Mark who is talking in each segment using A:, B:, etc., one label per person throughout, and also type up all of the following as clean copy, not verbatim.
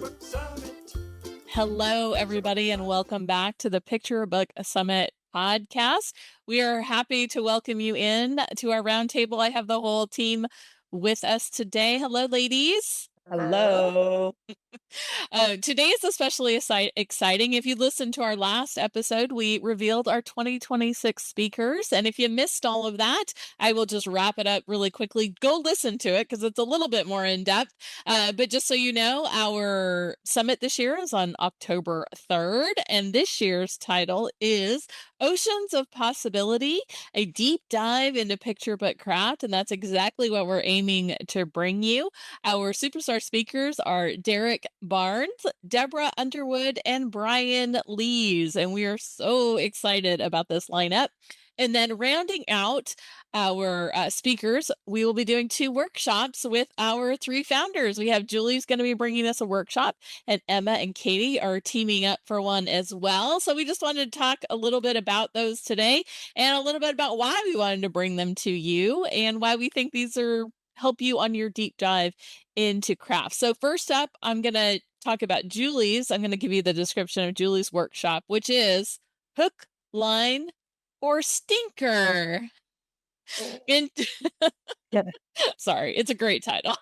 A: Book Summit.
B: Hello, everybody, and welcome back to the Picture Book Summit podcast. We are happy to welcome you in to our roundtable. I have the whole team with us today. Hello, ladies.
C: Hello.
B: Today is especially exciting. If you listened to our last episode, we revealed our 2026 speakers. And if you missed all of that, I will just wrap it up really quickly. Go listen to it because it's a little bit more in depth. But just so you know, our summit this year is on October 3rd. And this year's title is Oceans of Possibility, a deep dive into picture book craft. And that's exactly what we're aiming to bring you. Our superstar speakers are Derek Barnes, Deborah Underwood, and Brian Lees. And we are so excited about this lineup. And then rounding out our speakers, we will be doing 2 workshops with our 3 founders. We have Julie's going to be bringing us a workshop, and Emma and Katie are teaming up for one as well. So we just wanted to talk a little bit about those today and a little bit about why we wanted to bring them to you and why we think these are help you on your deep dive into craft. So first up, I'm going to talk about Julie's. I'm going to give you the description of Julie's workshop, which is hook, line, or stinker. Sorry, it's a great title.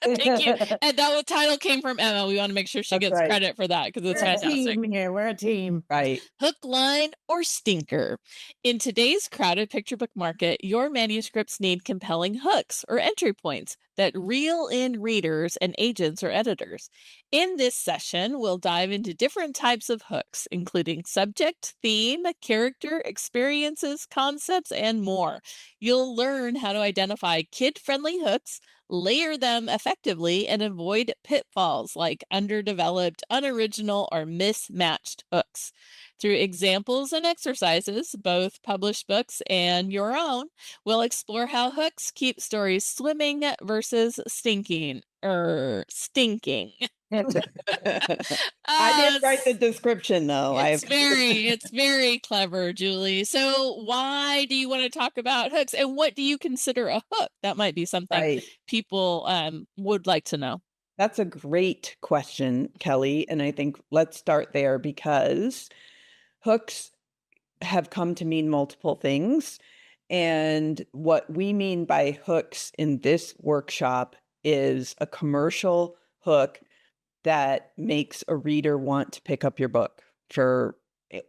B: Thank you. And that title came from Emma. We want to make sure she gets credit for that because it's fantastic.
C: We're a team. Right.
B: Hook, line, or stinker. In today's crowded picture book market, your manuscripts need compelling hooks or entry points that reel in readers and agents or editors. In this session, we'll dive into different types of hooks, including subject, theme, character, experiences, concepts, and more. You'll learn how to identify kid-friendly hooks, layer them effectively, and avoid pitfalls like underdeveloped, unoriginal, or mismatched hooks. Through examples and exercises, both published books and your own, we'll explore how hooks keep stories swimming versus stinking. Stinking.
C: I didn't write the description though.
B: It's very clever, Julie. So why do you want to talk about hooks, and what do you consider a hook? That might be something people would like to know.
C: That's a great question, Kelly. And I think let's start there because hooks have come to mean multiple things. And what we mean by hooks in this workshop is a commercial hook that makes a reader want to pick up your book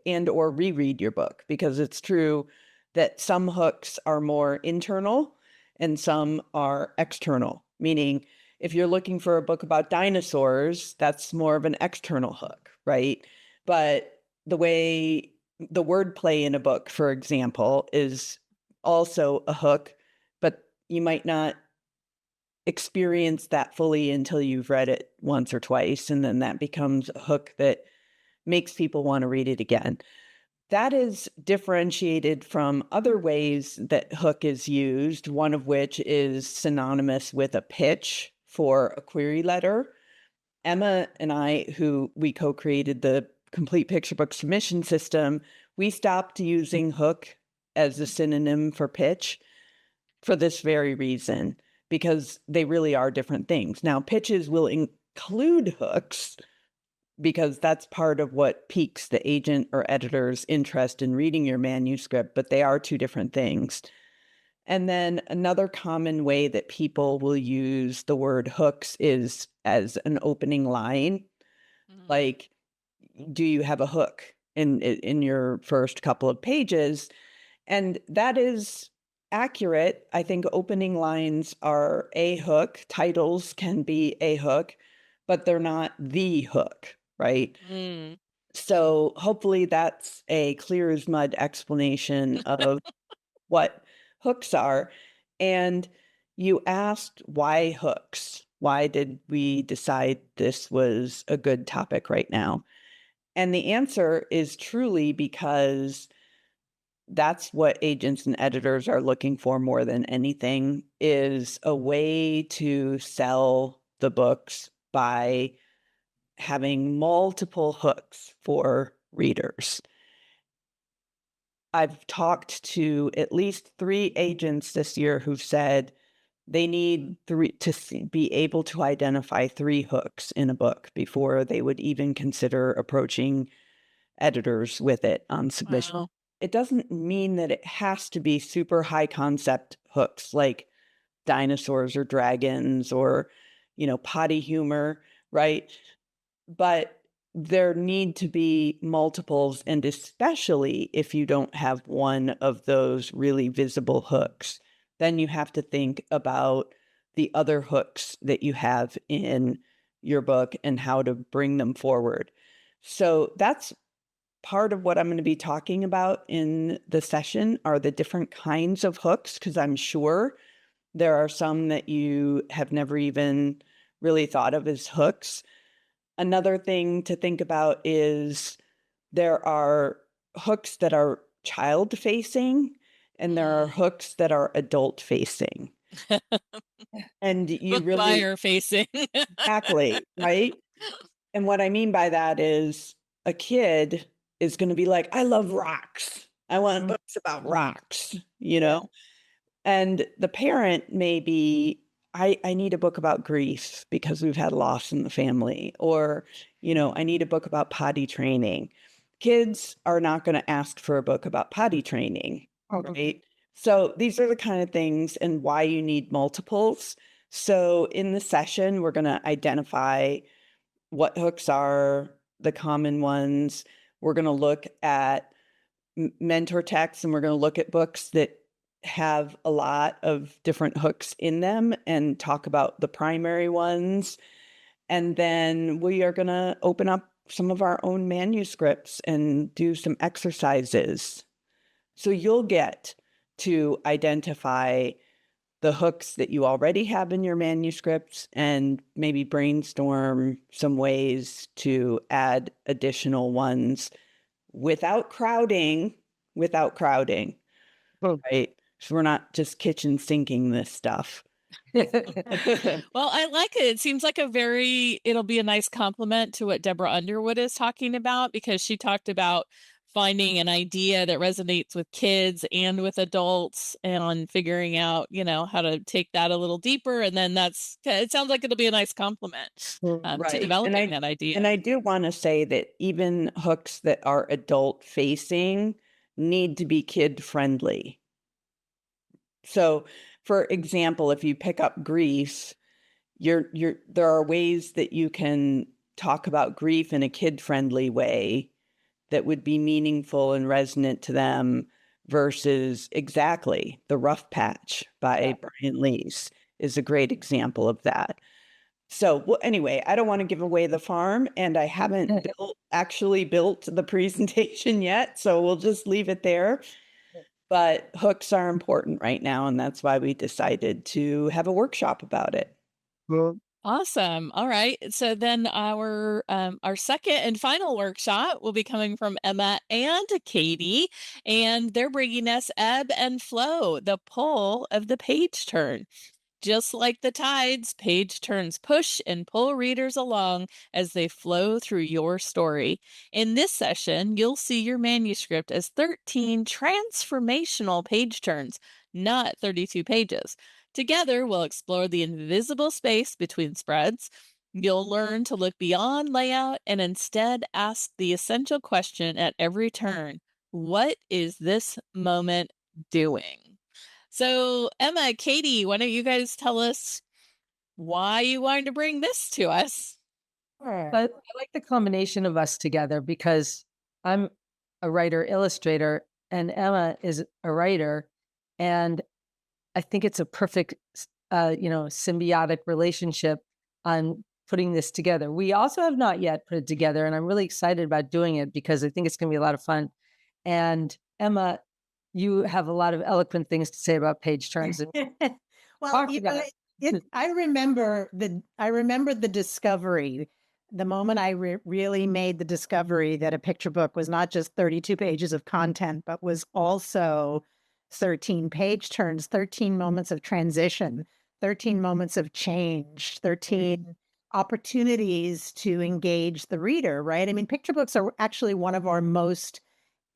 C: and or reread your book, because it's true that some hooks are more internal and some are external, meaning if you're looking for a book about dinosaurs, that's more of an external hook, right? But the way the wordplay in a book, for example, is also a hook, but you might not experience that fully until you've read it once or twice, and then that becomes a hook that makes people want to read it again. That is differentiated from other ways that hook is used, one of which is synonymous with a pitch for a query letter. Emma and I, who we co-created the Complete Picture Book Submission System, we stopped using hook as a synonym for pitch for this very reason, because they really are different things. Now, pitches will include hooks because that's part of what piques the agent or editor's interest in reading your manuscript, but they are 2 different things. And then another common way that people will use the word hooks is as an opening line. Like, do you have a hook in your first couple of pages? And that is accurate. I think opening lines are a hook. Titles can be a hook, but they're not the hook, right? So hopefully that's a clear as mud explanation of what hooks are. And you asked why hooks? Why did we decide this was a good topic right now? And the answer is truly because that's what agents and editors are looking for more than anything, is a way to sell the books by having multiple hooks for readers. I've talked to at least 3 agents this year who said They need be able to identify 3 hooks in a book before they would even consider approaching editors with it on submission.
B: Wow.
C: It doesn't mean that it has to be super high concept hooks like dinosaurs or dragons or, potty humor, right? But there need to be multiples, and especially if you don't have one of those really visible hooks, then you have to think about the other hooks that you have in your book and how to bring them forward. So that's part of what I'm going to be talking about in the session are the different kinds of hooks, because I'm sure there are some that you have never even really thought of as hooks. Another thing to think about is there are hooks that are child facing and there are hooks that are adult facing. And you
B: Book
C: really
B: buyer facing.
C: exactly, right? And what I mean by that is a kid is going to be like, I love rocks. I want books about rocks, And the parent may be, I need a book about grief because we've had loss in the family, or, I need a book about potty training. Kids are not going to ask for a book about potty training, right? So these are the kind of things and why you need multiples. So in the session, we're going to identify what hooks are the common ones. We're going to look at mentor texts and we're going to look at books that have a lot of different hooks in them and talk about the primary ones. And then we are going to open up some of our own manuscripts and do some exercises. So you'll get to identify the hooks that you already have in your manuscripts and maybe brainstorm some ways to add additional ones without crowding, right? So we're not just kitchen sinking this stuff.
B: Well, I like it. It seems like it'll be a nice complement to what Deborah Underwood is talking about, because she talked about finding an idea that resonates with kids and with adults and figuring out, how to take that a little deeper. And then it sounds like it'll be a nice complement to
C: Right.
B: developing that idea.
C: And I do want to say that even hooks that are adult facing need to be kid friendly. So, for example, if you pick up grief, there are ways that you can talk about grief in a kid-friendly way that would be meaningful and resonant to them versus exactly The Rough Patch by Brian Lees is a great example of that. So, well, anyway, I don't want to give away the farm, and I haven't actually built the presentation yet, so we'll just leave it there. But hooks are important right now, and that's why we decided to have a workshop about it.
B: Awesome. All right. So then our second and final workshop will be coming from Emma and Katie, and they're bringing us Ebb and Flow, the pull of the page turn. Just like the tides, page turns push and pull readers along as they flow through your story. In this session, you'll see your manuscript as 13 transformational page turns, not 32 pages. Together, we'll explore the invisible space between spreads. You'll learn to look beyond layout and instead ask the essential question at every turn: what is this moment doing? So, Emma, Katie, why don't you guys tell us why you wanted to bring this to us?
A: Sure. But I like the combination of us together because I'm a writer illustrator and Emma is a writer. And I think it's a perfect, symbiotic relationship on putting this together. We also have not yet put it together, and I'm really excited about doing it because I think it's going to be a lot of fun. And Emma, you have a lot of eloquent things to say about page turns.
D: Well,
A: Talk about
D: I remember the discovery, the moment I really made the discovery that a picture book was not just 32 pages of content, but was also 13 page turns, 13 moments of transition, 13 moments of change, 13 opportunities to engage the reader, right? I mean, picture books are actually one of our most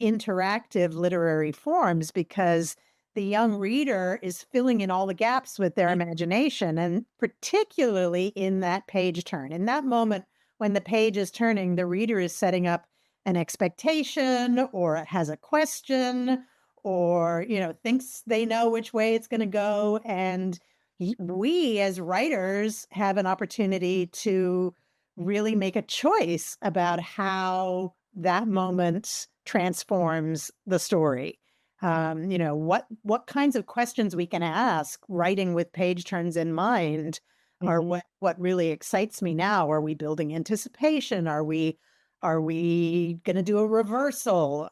D: interactive literary forms because the young reader is filling in all the gaps with their imagination, and particularly in that page turn. In that moment when the page is turning, the reader is setting up an expectation or has a question or, thinks they know which way it's going to go. And we as writers have an opportunity to really make a choice about how that moment transforms the story. What kinds of questions we can ask writing with page turns in mind are what really excites me now. Are we building anticipation? Are we going to do a reversal?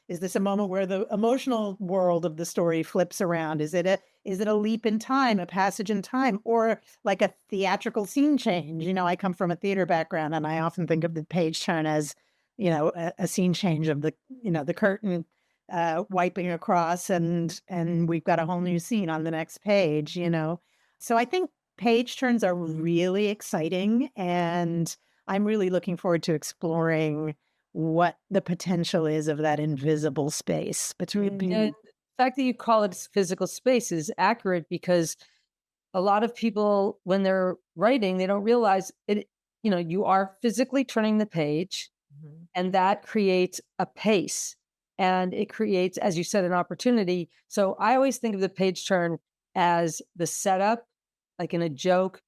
D: Is this a moment where the emotional world of the story flips around? Is it a leap in time, a passage in time, or like a theatrical scene change? I come from a theater background, and I often think of the page turn as, a scene change of the curtain wiping across, and we've got a whole new scene on the next page. So I think page turns are really exciting, and I'm really looking forward to exploring what the potential is of that invisible space between
A: And the fact that you call it physical space is accurate, because a lot of people, when they're writing, they don't realize it. You are physically turning the page, and that creates a pace, and it creates, as you said, an opportunity. So I always think of the page turn as the setup, like in a joke,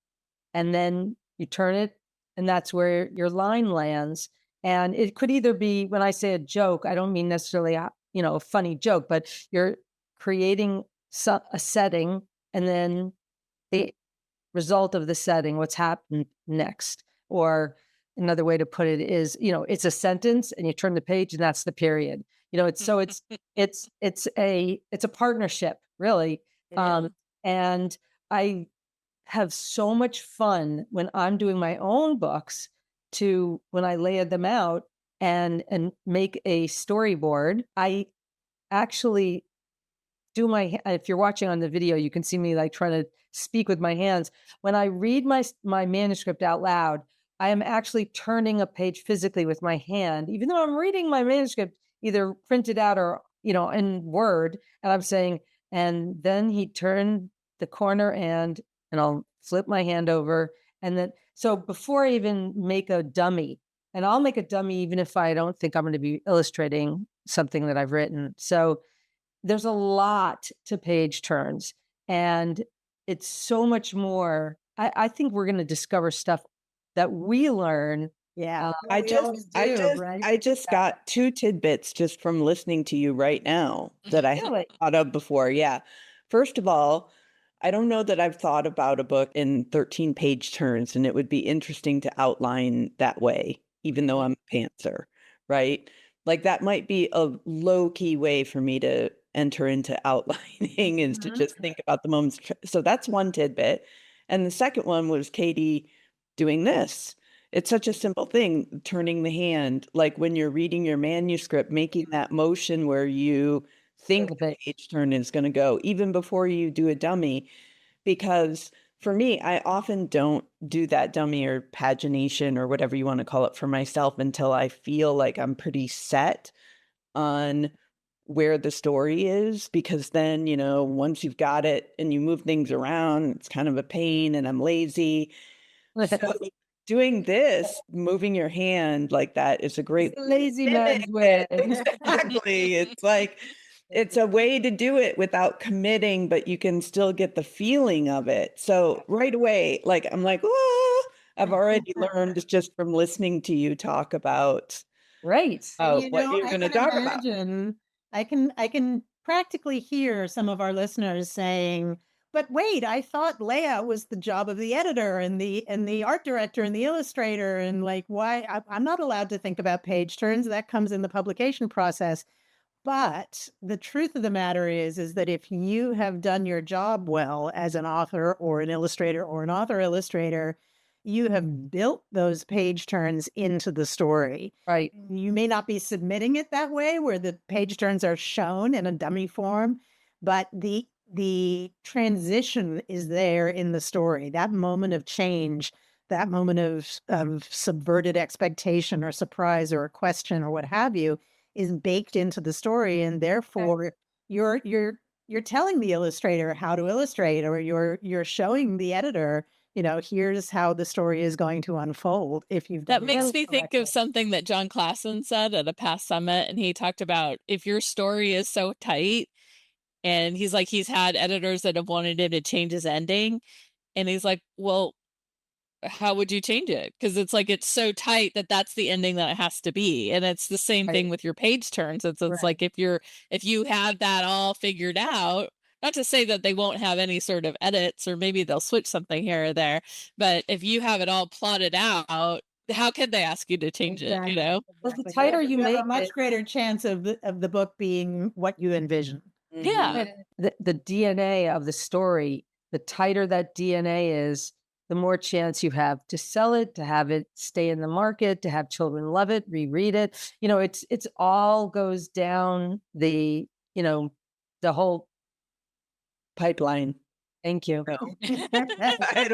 A: and then you turn it, and that's where your line lands. And it could either be, when I say a joke, I don't mean necessarily a funny joke, but you're creating a setting, and then the result of the setting, what's happened next. Or another way to put it is, it's a sentence, and you turn the page, and that's the period. It's a partnership, really. And I have so much fun when I'm doing my own books, when I lay them out and make a storyboard. I actually if you're watching on the video, you can see me like trying to speak with my hands. When I read my manuscript out loud, I am actually turning a page physically with my hand, even though I'm reading my manuscript either printed out or, in Word, and I'm saying, and then he turned the corner, and I'll flip my hand over. And then, so before I even make a dummy, and I'll make a dummy even if I don't think I'm going to be illustrating something that I've written. So there's a lot to page turns, and it's so much more. I think we're going to discover stuff that we learn.
D: Yeah.
C: I
D: right?
C: just got 2 tidbits just from listening to you right now that I hadn't
A: Really?
C: thought of before. Yeah. First of all, I don't know that I've thought about a book in 13 page turns, and it would be interesting to outline that way, even though I'm a pantser, right? Like that might be a low key way for me to enter into outlining is to just think about the moments. So that's one tidbit. And the second one was Katie doing this. It's such a simple thing, turning the hand, like when you're reading your manuscript, making that motion where you think the page turn is going to go, even before you do a dummy. Because for me, I often don't do that dummy or pagination or whatever you want to call it for myself until I feel like I'm pretty set on where the story is, because then, once you've got it and you move things around, it's kind of a pain, and I'm lazy. So doing this, moving your hand like that is a great
A: lazy man's way.
C: Exactly. It's like, it's a way to do it without committing, but you can still get the feeling of it. So right away, like, I'm like, oh, I've already learned just from listening to you talk about
A: Right.
D: And,
C: what you're
D: I
C: going to
D: can
C: talk about.
D: imagine, I can practically hear some of our listeners saying, "But wait, I thought layout was the job of the editor and the art director and the illustrator, and like why I'm not allowed to think about page turns. That comes in the publication process." But the truth of the matter is that if you have done your job well as an author or an illustrator or an author illustrator, you have built those page turns into the story.
A: Right.
D: You may not be submitting it that way, where the page turns are shown in a dummy form, but the transition is there in the story. That moment of change, that moment of subverted expectation or surprise or a question or what have you, is baked into the story, and therefore you're you're telling the illustrator how to illustrate, or you're showing the editor, here's how the story is going to unfold if you've
B: That
D: done
B: makes
D: this
B: me think
D: correctly.
B: of something that John Klassen said at a past summit, and he talked about if your story is so tight, and he's like, he's had editors that have wanted him to change his ending, and he's like, well, how would you change it? Because it's like it's so tight that that's the ending that it has to be. And it's the same
A: Right.
B: thing with your page turns. It's
A: Right.
B: like if you have that all figured out, not to say that they won't have any sort of edits, or maybe they'll switch something here or there, but if you have it all plotted out, how can they ask you to change it, you know?
A: Well, the
D: Exactly.
A: tighter you
D: have
A: make
D: a much
A: it,
D: greater chance of the book being what you envision.
B: Yeah.
A: right, the DNA of the story, the tighter that DNA is, the more chance you have to sell it, to have it stay in the market, to have children love it, reread it. It's all goes down the, the whole.
C: Pipeline.
A: Thank you.
C: No. I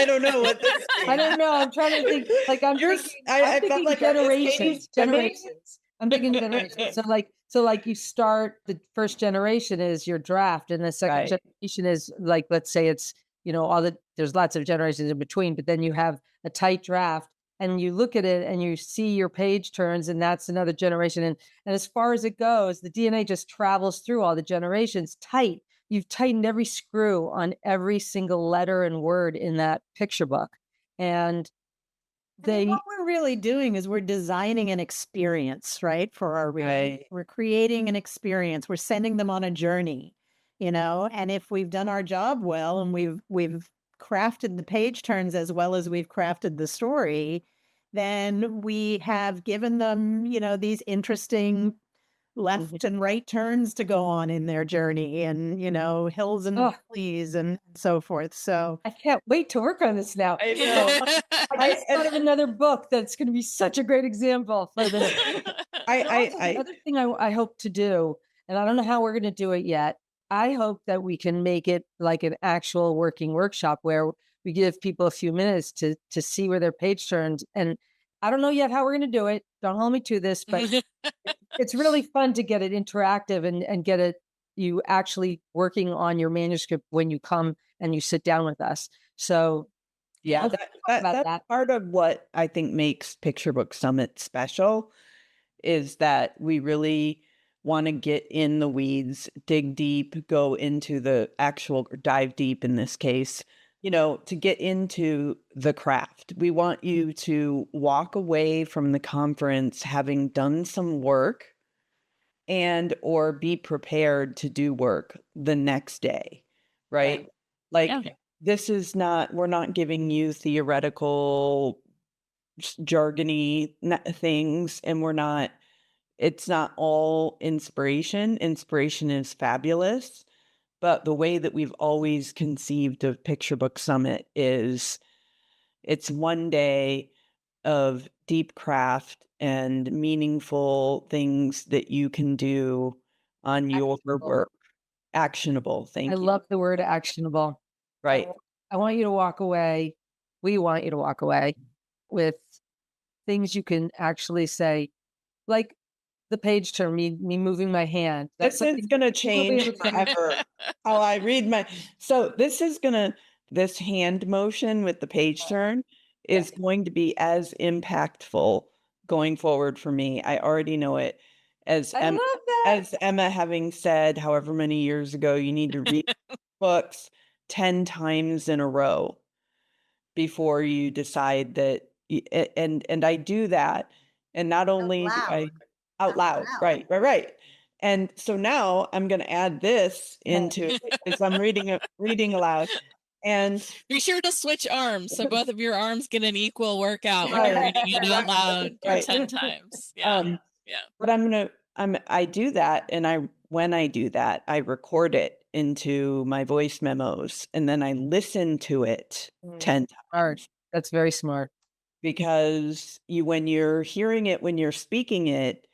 C: don't know what this
A: I don't know. I'm trying to think. Like I'm
C: You're
A: thinking,
C: I felt like I was
A: generations. I'm thinking generations. So like you start, the first generation is your draft, and the second
C: Right.
A: generation is like, let's say it's, there's lots of generations in between, but then you have a tight draft, and you look at it and you see your page turns, and that's another generation. And as far as it goes, the DNA just travels through all the generations tight. You've tightened every screw on every single letter and word in that picture book. And
D: what we're really doing is we're designing an experience, right, for our readers.
C: Right.
D: We're creating an experience. We're sending them on a journey, and if we've done our job well, and we've crafted the page turns as well as we've crafted the story, then we have given them, these interesting left and right turns to go on in their journey, and hills and
A: Oh.
D: valleys and so forth. So
A: I can't wait to work on this now.
C: I know.
A: I just thought of another book that's going to be such a great example for this. Another thing I hope to do, and I don't know how we're going to do it yet, I hope that we can make it like an actual working workshop where we give people a few minutes to see where their page turns. And I don't know yet how we're going to do it. Don't hold me to this, but it's really fun to get it interactive and get it, you actually working on your manuscript when you come and you sit down with us. So
C: Yeah,
A: let's talk about
C: that's part of what I think makes Picture Book Summit special, is that we really want to get in the weeds, dig deep, go into the actual, or dive deep in this case, to get into the craft. We want you to walk away from the conference having done some work and or be prepared to do work the next day, right? Like
B: Yeah.
C: we're not giving you theoretical jargony things, and it's not all inspiration. Inspiration is fabulous, but the way that we've always conceived of Picture Book Summit is it's one day of deep craft and meaningful things that you can do on your work. Actionable. Thank
A: I
C: you.
A: love the word actionable.
C: Right.
A: I want you to walk away. We want you to walk away with things you can actually say, like the page turn, me moving my hand.
C: This is going to change forever how I read so this hand motion with the page turn is going to be as impactful going forward for me. I already know it. As
A: I love that.
C: As Emma having said, however many years ago, you need to read books 10 times in a row before you decide that, and I do that. And not only do I out loud, right. And so now I'm going to add this into it as I'm reading aloud. And
B: be sure to switch arms so both of your arms get an equal workout when you're
C: Right.
B: reading it out loud
C: Right.
B: 10 times. Yeah.
C: But I do that, and when I do that, I record it into my voice memos, and then I listen to it 10
A: Smart.
C: times.
A: That's very smart.
C: Because when you're hearing it, when you're speaking it,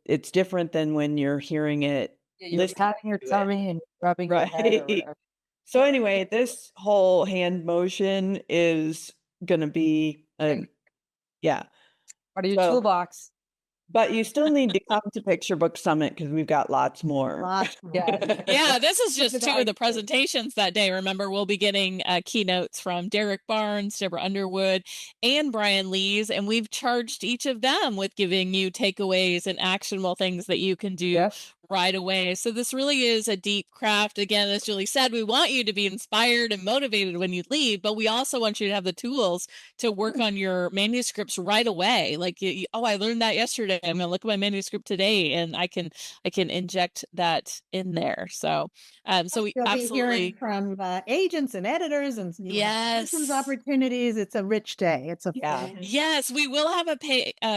C: it's different than when you're hearing it.
A: You're patting your
C: to it.
A: tummy and rubbing your head or
C: Right.
A: whatever.
C: So anyway, this whole hand motion is going to be
A: Great.
C: yeah.
A: Part of your
C: So-
A: toolbox.
C: But you still need to come to Picture Book Summit because we've got lots more.
D: Lots more.
A: Yeah.
B: Yeah, this is just
D: Good
B: two of the
D: idea.
B: presentations that day. Remember, we'll be getting keynotes from Derek Barnes, Deborah Underwood, and Brian Lees, and we've charged each of them with giving you takeaways and actionable things that you can do
A: Yes.
B: right away. So this really is a deep craft. Again, as Julie said, we want you to be inspired and motivated when you leave, but we also want you to have the tools to work on your manuscripts right away. Like, oh, I learned that yesterday. I'm going to look at my manuscript today, and I can inject that in there. So we
D: You'll be
B: absolutely.
D: hearing from agents and editors and
B: Yes.
D: opportunities. It's a rich day. It's a
C: Yeah.
B: Yes, we will have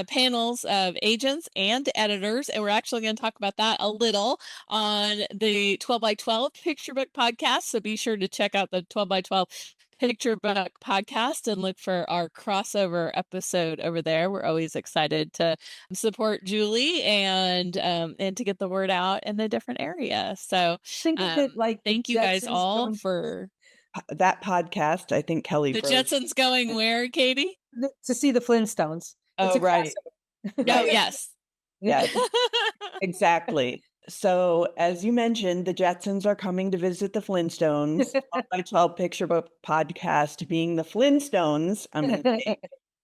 B: panels of agents and editors, and we're actually going to talk about that a little on the 12 by 12 Picture Book podcast. So be sure to check out the 12 by 12 Picture Book podcast and look for our crossover episode over there. We're always excited to support Julie and to get the word out in the different areas. So
A: Think of it like
B: thank you guys all for
C: That podcast, I think Kelly
B: the
C: froze.
B: Jetsons going where, Katie?
A: to see the Flintstones.
C: Oh, right.
B: Oh, yes.
C: Yeah, exactly. So, as you mentioned, the Jetsons are coming to visit the Flintstones. 12 by 12 Picture Book podcast being the Flintstones. I'm going to say.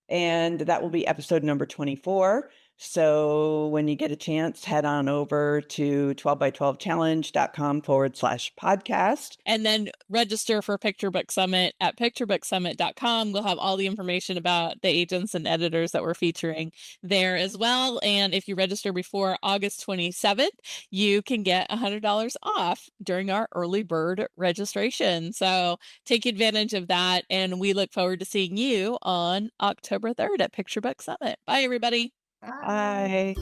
C: And that will be episode number 24. So when you get a chance, head on over to 12by12challenge.com/podcast.
B: And then register for Picture Book Summit at picturebooksummit.com. We'll have all the information about the agents and editors that we're featuring there as well. And if you register before August 27th, you can get $100 off during our early bird registration. So take advantage of that. And we look forward to seeing you on October 3rd at Picture Book Summit. Bye, everybody.
C: Bye.